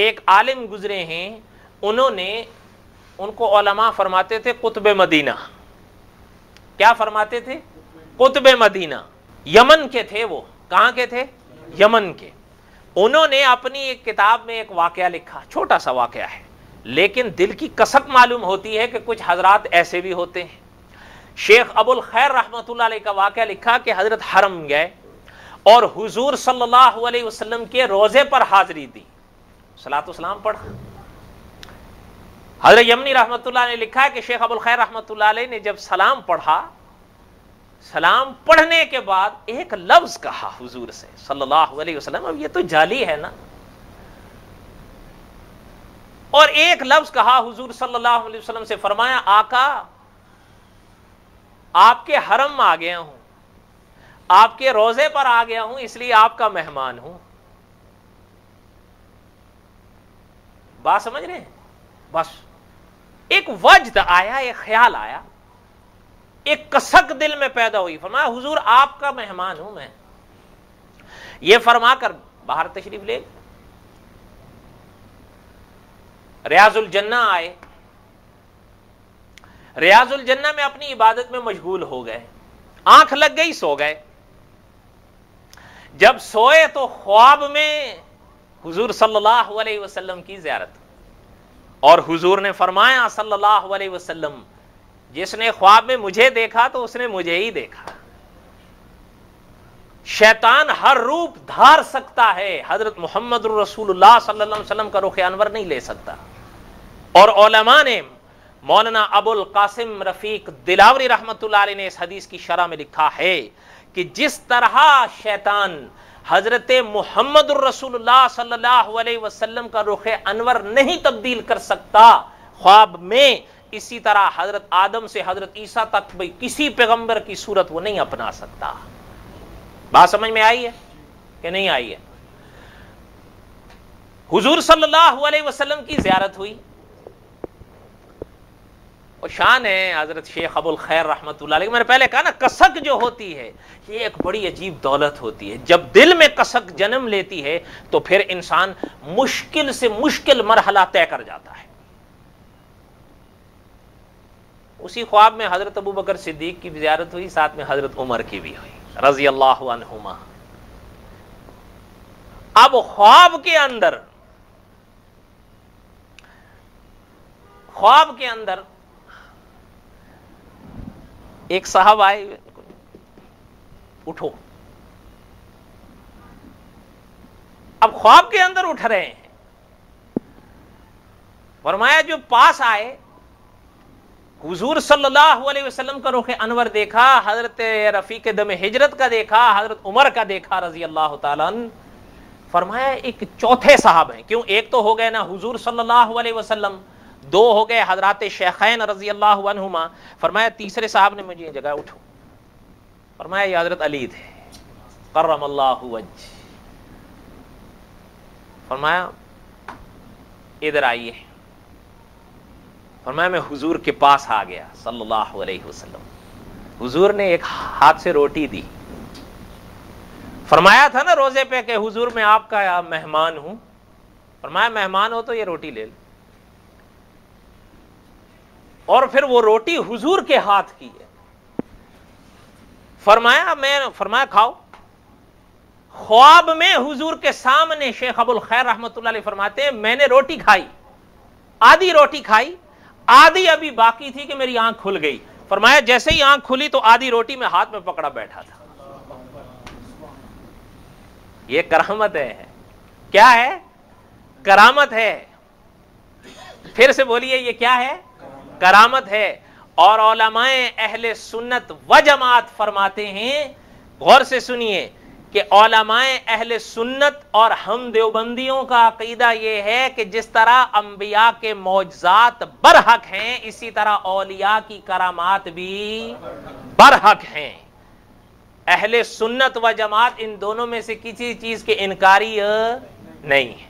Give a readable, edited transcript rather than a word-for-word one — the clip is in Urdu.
ایک عالم گزرے ہیں، ان کو علماء فرماتے تھے قطب مدینہ. کیا فرماتے تھے؟ قطب مدینہ. یمن کے تھے وہ. کہاں کے تھے؟ یمن کے. انہوں نے اپنی ایک کتاب میں ایک واقعہ لکھا، چھوٹا سا واقعہ ہے لیکن دل کی کسک معلوم ہوتی ہے کہ کچھ حضرات ایسے بھی ہوتے ہیں. شیخ ابو الخیر رحمۃ اللہ علیہ کا واقعہ لکھا کہ حضرت حرم گئے اور حضور صلی اللہ علیہ وسلم کے روضے پر حاضری دی، صلاۃ والسلام پڑھا. حضرت یمنی رحمۃ اللہ نے لکھا ہے کہ شیخ ابو الخیر رحمۃ اللہ علیہ نے جب سلام پڑھا، سلام پڑھنے کے بعد ایک لفظ کہا حضور سے صلی اللہ علیہ وسلم. اب یہ تو جعلی ہے نا. اور ایک لفظ کہا حضور صلی اللہ علیہ وسلم سے، فرمایا آقا آپ کے حرم آ گیا ہوں، آپ کے روضے پر آ گیا ہوں، اس لیے آپ کا مہمان ہوں. بات سمجھ رہے ہیں؟ بس ایک وجد آیا، ایک خیال آیا، ایک کسک دل میں پیدا ہوئی. فرمایا حضور آپ کا مہمان ہوں میں. یہ فرما کر باہر تشریف لے ریاض الجنہ آئے. ریاض الجنہ میں اپنی عبادت میں مشغول ہو گئے، آنکھ لگ گئی، سو گئے. جب سوئے تو خواب میں حضور صلی اللہ علیہ وسلم کی زیارت، اور حضور نے فرمایا صلی اللہ علیہ وسلم جس نے خواب میں مجھے دیکھا تو اس نے مجھے ہی دیکھا. شیطان ہر روپ دھار سکتا ہے، حضرت محمد رسول اللہ صلی اللہ علیہ وسلم کا رخ انور نہیں لے سکتا. اور علماء نے، مولانا ابو القاسم رفیق دلاوری رحمت اللہ علیہ نے اس حدیث کی شرح میں لکھا ہے کہ جس طرح شیطان حضرت محمد الرسول اللہ صلی اللہ علیہ وسلم کا رخ انور نہیں تبدیل کر سکتا خواب میں، اسی طرح حضرت آدم سے حضرت عیسیٰ تک بھی کسی پیغمبر کی صورت وہ نہیں اپنا سکتا. بات سمجھ میں آئی ہے کہ نہیں آئی ہے؟ حضور صلی اللہ علیہ وسلم کی زیارت ہوئی، اور شان ہے حضرت شیخ ابو الخیر رحمت اللہ علیہ. میں نے پہلے کہا نا کسک جو ہوتی ہے یہ ایک بڑی عجیب دولت ہوتی ہے. جب دل میں کسک جنم لیتی ہے تو پھر انسان مشکل سے مشکل مرحلہ طے کر جاتا ہے. اسی خواب میں حضرت ابو بکر صدیق کی بھی زیارت ہوئی، ساتھ میں حضرت عمر کی بھی ہوئی رضی اللہ عنہما. اب خواب کے اندر ایک صاحب آئے، اٹھو. اب خواب کے اندر اٹھ رہے ہیں. فرمایا جو پاس آئے، حضور صلی اللہ علیہ وسلم کا رخ انور دیکھا، حضرت رفیق دم ہجرت کا دیکھا، حضرت عمر کا دیکھا رضی اللہ تعالیٰ عنہ. فرمایا ایک چوتھے صاحب ہیں، کیوں ایک تو ہو گئے نا حضور صلی اللہ علیہ وسلم، دو ہو گئے حضرات شیخین رضی اللہ عنہما. فرمایا تیسرے صاحب نے مجھے جگہ اٹھو. فرمایا یہ حضرت علی تھے کرم اللہ وجہ. فرمایا ادھر آئیے. فرمایا میں حضور کے پاس آ گیا صلی اللہ علیہ وسلم. حضور نے ایک ہاتھ سے روٹی دی. فرمایا تھا نا روزے پہ کہ حضور میں آپ کا مہمان ہوں. فرمایا مہمان ہو تو یہ روٹی لے لو. اور پھر وہ روٹی حضور کے ہاتھ کی ہے. فرمایا کھاؤ. خواب میں حضور کے سامنے شیخ ابو الخیر رحمت اللہ علیہ فرماتے ہیں میں نے روٹی کھائی، آدھی روٹی کھائی، آدھی ابھی باقی تھی کہ میری آنکھ کھل گئی. فرمایا جیسے ہی آنکھ کھلی تو آدھی روٹی میں ہاتھ میں پکڑا بیٹھا تھا. یہ کرامت ہے. کیا ہے؟ کرامت ہے. پھر سے بولیے یہ کیا ہے؟ کرامت ہے. اور علماء اہل سنت و جماعت فرماتے ہیں، غور سے سنیے، کہ علماء اہل سنت اور ہم دیوبندیوں کا عقیدہ یہ ہے کہ جس طرح انبیاء کے معجزات برحق ہیں اسی طرح اولیاء کی کرامات بھی برحق ہیں. اہل سنت و جماعت ان دونوں میں سے کسی چیز کے انکاری نہیں ہے.